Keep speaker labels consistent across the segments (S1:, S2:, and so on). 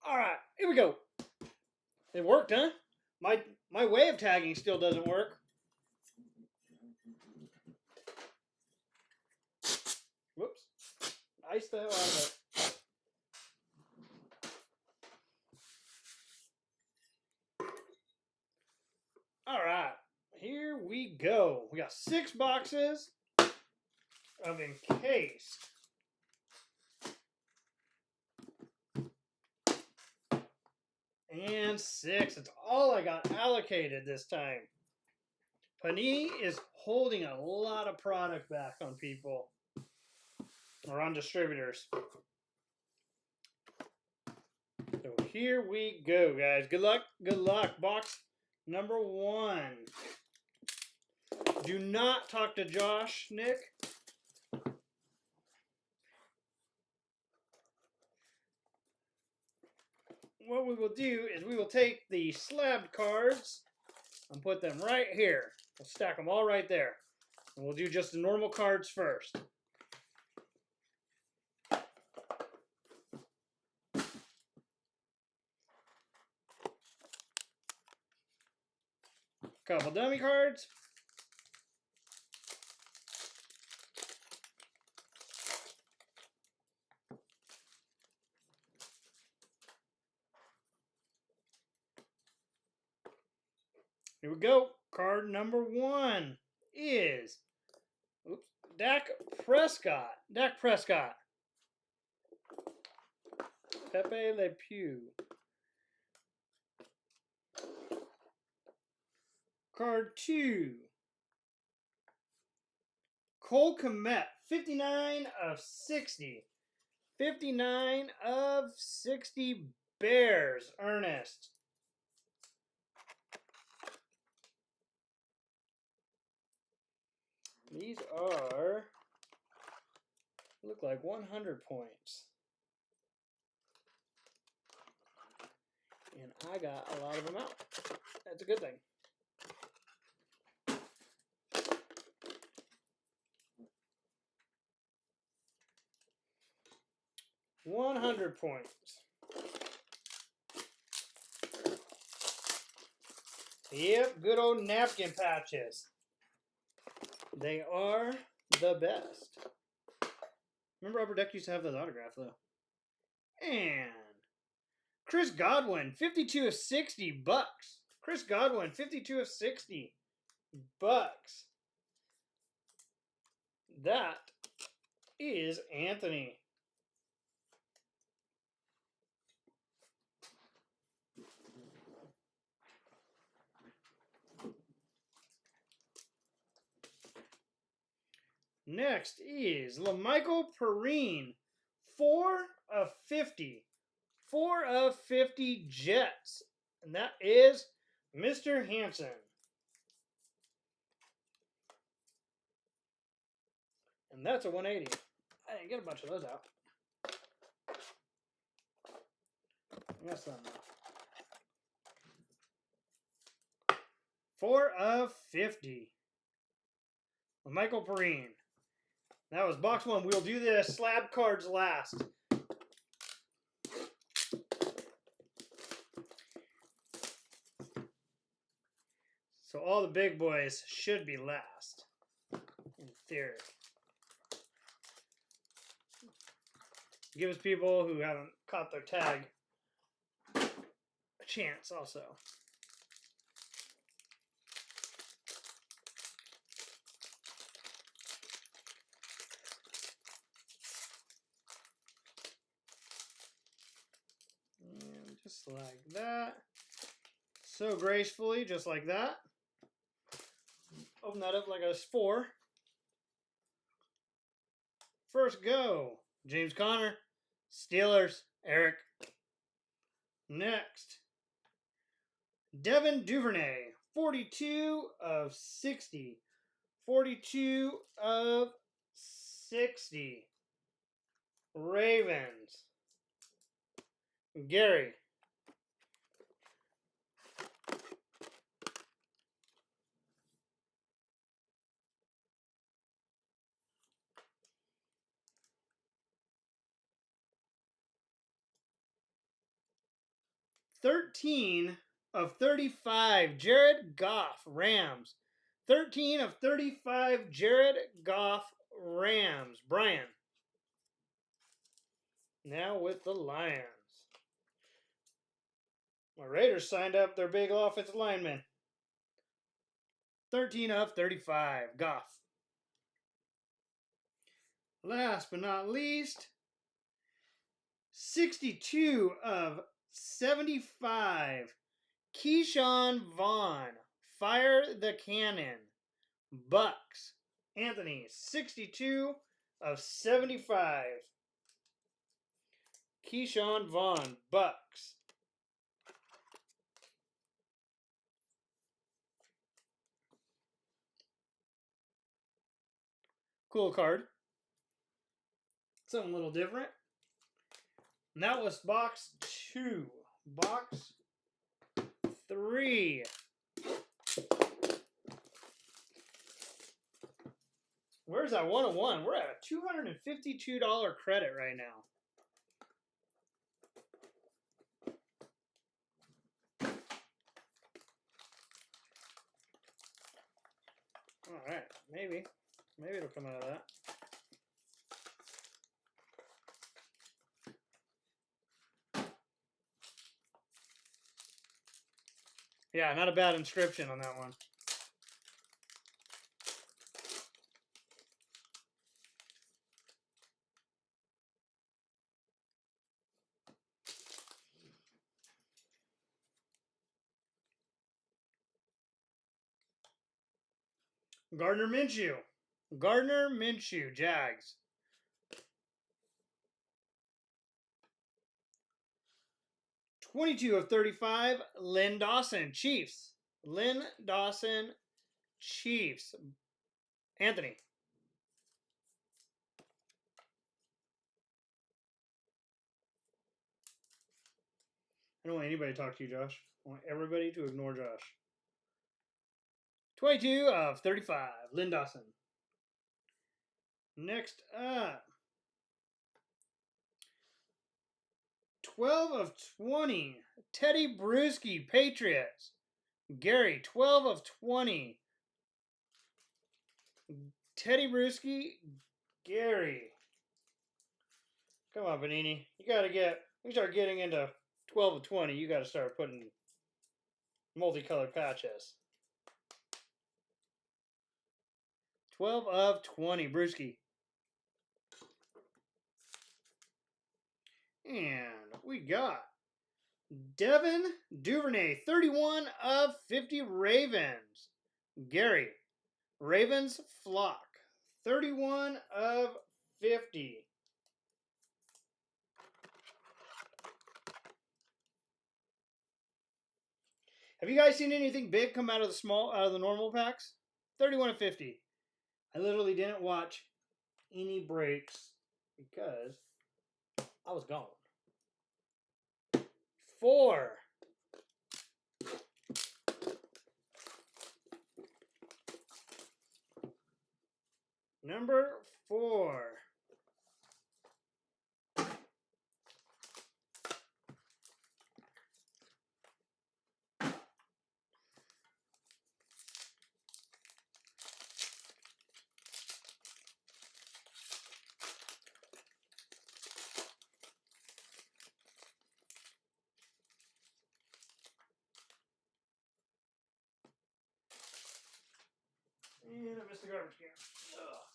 S1: All right, here we go. It worked, huh? My way of tagging still doesn't work. Whoops. Ice the hell out of it. All right, here we go. We got 6 boxes of Encased. And 6. It's all I got allocated this time. Panini is holding a lot of product back on people. Or on distributors. So here we go, guys. Good luck. Good luck. Box number 1. Do not talk to Josh, Nick. What we will do is we will take the slabbed cards and put them right here. We'll stack them all right there. And we'll do just the normal cards first. Couple dummy cards. Here we go. Card number 1 is Dak Prescott. Dak Prescott. Pepe Le Pew. Card 2. Cole Kmet. 59 of 60. 59 of 60 Bears. Ernest. These are, look like 100 points. And I got a lot of them out. That's a good thing. $100 points. Yep, good old napkin patches. They are the best. Remember Upper Deck used to have those autographs, though. And Chris Godwin, 52 of 60 bucks. Chris Godwin, 52 of 60 bucks. That is Anthony. Next is LaMichael Perrine, 4 of 50. 4 of 50 Jets. And that is Mr. Hanson. And that's a 180. I didn't get a bunch of those out. That's not enough. 4 of 50. Michael Perrine. That was box 1. We'll do the slab cards last. So all the big boys should be last, in theory. Gives people who haven't caught their tag a chance also. And just like that. So gracefully, just like that. Open that up like a 4. First go. James Conner. Steelers. Eric. Next. Devin Duvernay. 42 of 60. 42 of 60. Ravens. Gary. 13 of 35, Jared Goff, Rams. 13 of 35, Jared Goff, Rams. Brian. Now with the Lions. My Raiders signed up their big offensive lineman. 13 of 35, Goff. Last but not least, 62 of 75, Keyshawn Vaughn, Fire the Cannon, Bucks. Anthony, 62 of 75. Keyshawn Vaughn, Bucks. Cool card. Something a little different. And that was box 2. Box 3. Where's that 101? We're at a $252 credit right now. All right, maybe it'll come out of that. Yeah, not a bad inscription on that one. Gardner Minshew. Gardner Minshew, Jags. $22 of 35, Lynn Dawson, Chiefs. Lynn Dawson, Chiefs. Anthony. I don't want anybody to talk to you, Josh. I want everybody to ignore Josh. 22 of 35, Lynn Dawson. Next up, 12 of 20, Teddy Bruschi, Patriots. Gary, 12 of 20. Teddy Bruschi, Gary. Come on, Panini. You start getting into 12 of 20, you got to start putting multicolored patches. 12 of 20, Bruschi. And we got Devin Duvernay, 31 of 50, Ravens. Gary, Ravens flock, 31 of 50. Have you guys seen anything big come out of the normal packs? 31 of 50. I literally didn't watch any breaks because I was gone. 4. Number 4. And I missed the garbage can. Ugh.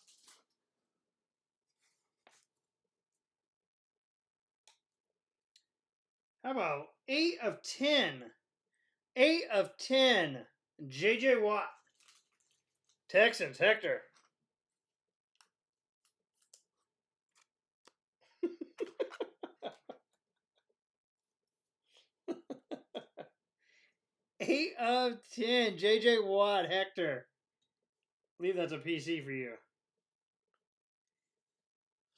S1: How about 8 of 10? 8 of 10. J.J. Watt. Texans, Hector. Eight of 10. J.J. Watt, Hector. I believe that's a PC for you.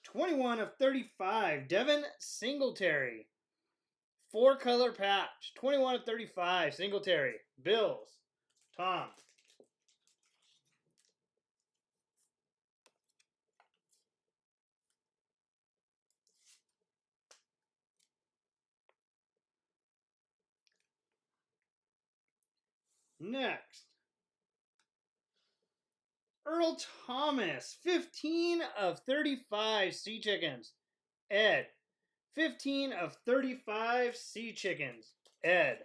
S1: 21 of 35. Devin Singletary. 4-color patch. 21 of 35. Singletary. Bills. Tom. Next. Earl Thomas, 15 of 35 Sea Chickens. Ed. 15 of 35 Sea Chickens. Ed.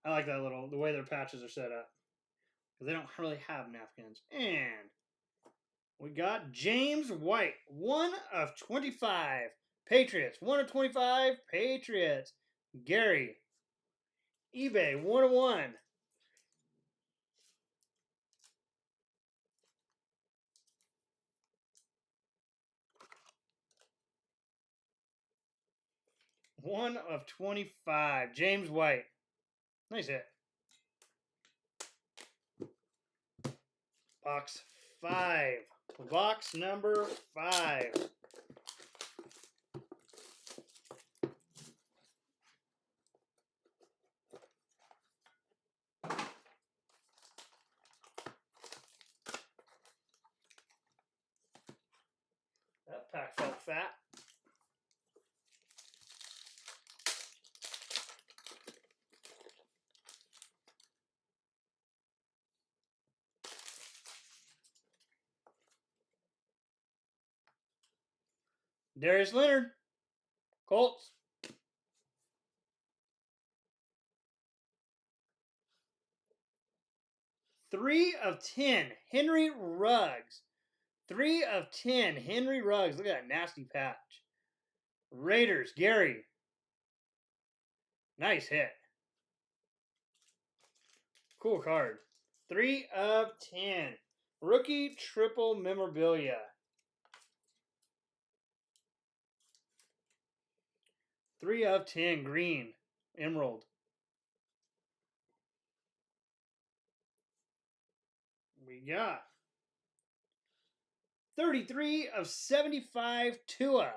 S1: I like that the way their patches are set up. Because they don't really have napkins. And we got James White, 1 of 25 Patriots. 1 of 25 Patriots. Gary. eBay, 1 of 1. One of 25. James White. Nice hit. Box 5. Box number 5. That pack felt fat. Darius Leonard. Colts. Three of 10. Henry Ruggs. 3 of 10. Henry Ruggs. Look at that nasty patch. Raiders. Gary. Nice hit. Cool card. 3 of 10. Rookie triple memorabilia. 3 of 10. Green. Emerald. We got 33 of 75 Tua.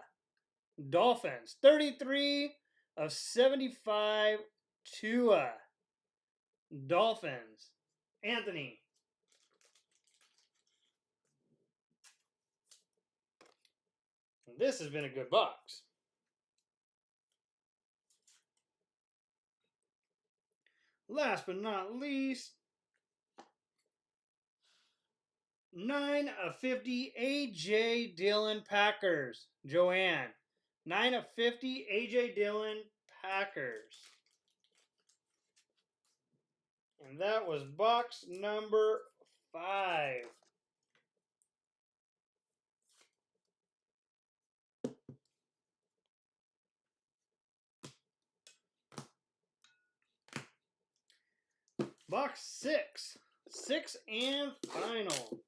S1: Dolphins. 33 of 75 Tua. Dolphins. Anthony. This has been a good box. Last but not least, 9 of 50 A.J. Dillon Packers. Joanne. 9 of 50 A.J. Dillon Packers. And that was box number 5. Box 6. 6 and final.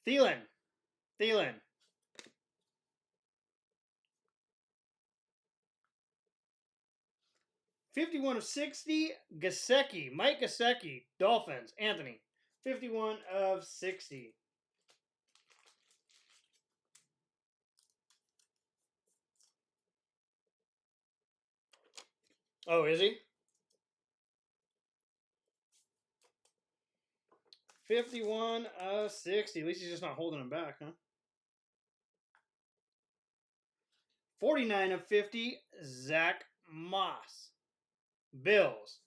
S1: Thielen. 51 of 60, Gesicki. Mike Gesicki, Dolphins. Anthony. 51 of 60. Oh, is he? 51 of 60. At least he's just not holding him back, huh? 49 of 50, Zach Moss. Bills.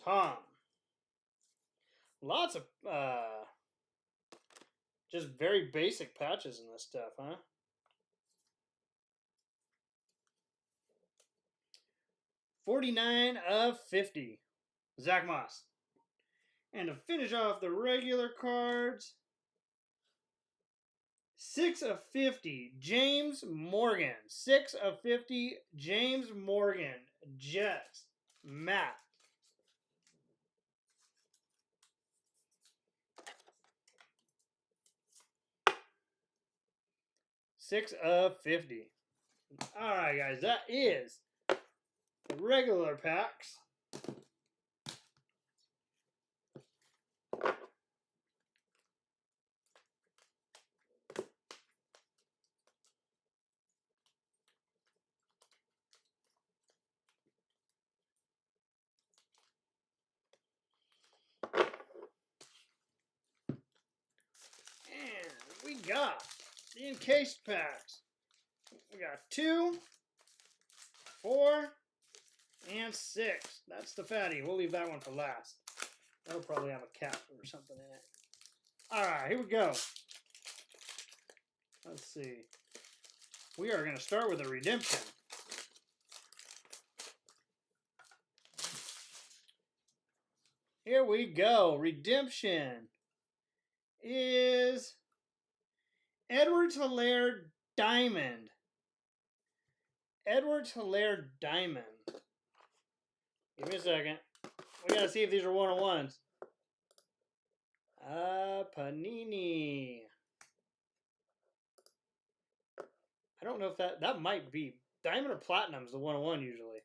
S1: Tom. Lots of just very basic patches in this stuff, huh? $49 of 50, Zach Moss. And to finish off the regular cards, 6 of 50, James Morgan. 6 of 50, James Morgan. Jets. Matt. 6 of 50. All right, guys, that is the regular packs. And we got the encased packs. We got 2, 4, and 6. That's the fatty. We'll leave that one for last. That'll probably have a cap or something in it. All right, here we go. Let's see. We are going to start with a redemption. Here we go. Redemption is Edwards-Helaire Diamond. Edwards-Helaire Diamond. Give me a second. We got to see if these are one-on-ones. Panini. I don't know if that might be. Diamond or Platinum is the one-on-one usually.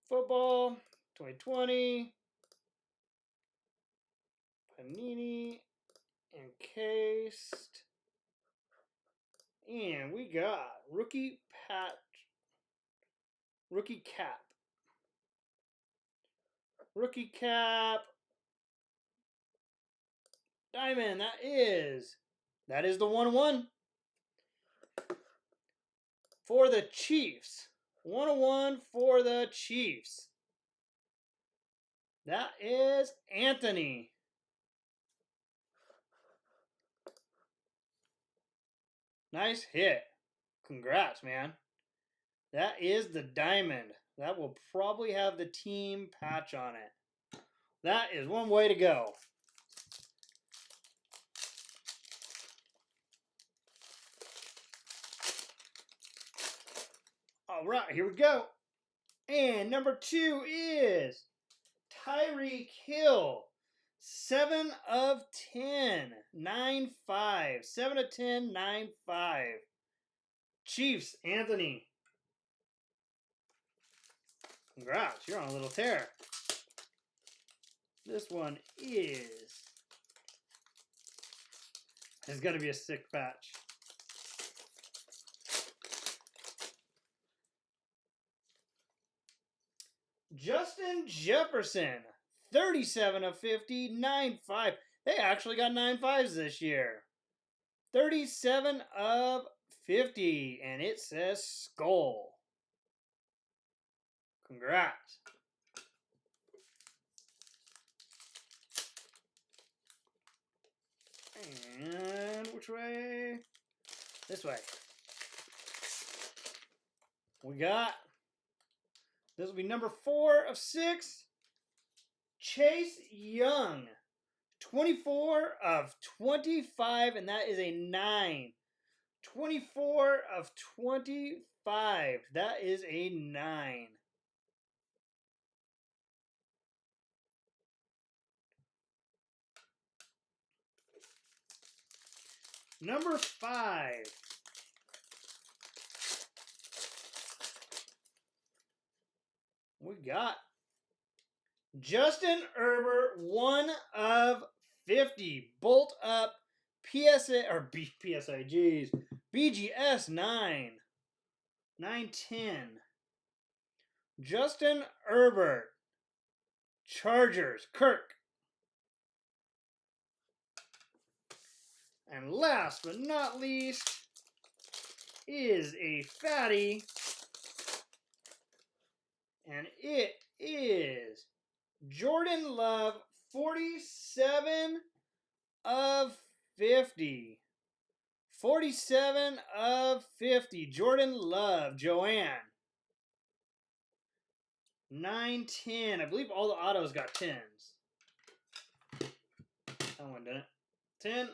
S1: Football, 2020. Panini. Encased. And we got rookie cap. Rookie cap. Diamond, that is the 1-1 for the Chiefs. 1-1 for the Chiefs. That is Anthony. Nice hit. Congrats, man. That is the diamond. That will probably have the team patch on it. That is one way to go. All right, here we go. And number 2 is Tyreek Hill. 7 of 10. 9-5. 7 of 10. 9-5. Chiefs, Anthony. Congrats, you're on a little tear. This one is... It's going to be a sick patch. Justin Jefferson, 37 of 50, 9-5. They actually got 9-5s this year. 37 of 50, and it says Skull. Congrats. And which way? This way. We got, this will be number 4 of 6. Chase Young. 24 of 25, and that is a 9. 24 of 25. That is a 9. Number 5. We got Justin Herbert, 1 of 50. Bolt up PSA, or PSA, geez. BGS 9. 9-10. Justin Herbert. Chargers, Kirk. And last but not least is a fatty. And it is Jordan Love, 47 of 50. 47 of 50. Jordan Love, Joanne. 9-10. I believe all the autos got 10s. That one didn't. 10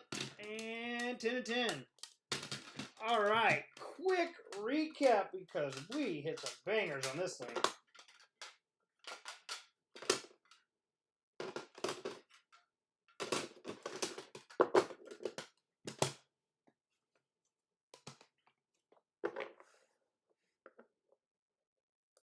S1: and 10 and 10. All right. Quick recap because we hit some bangers on this thing.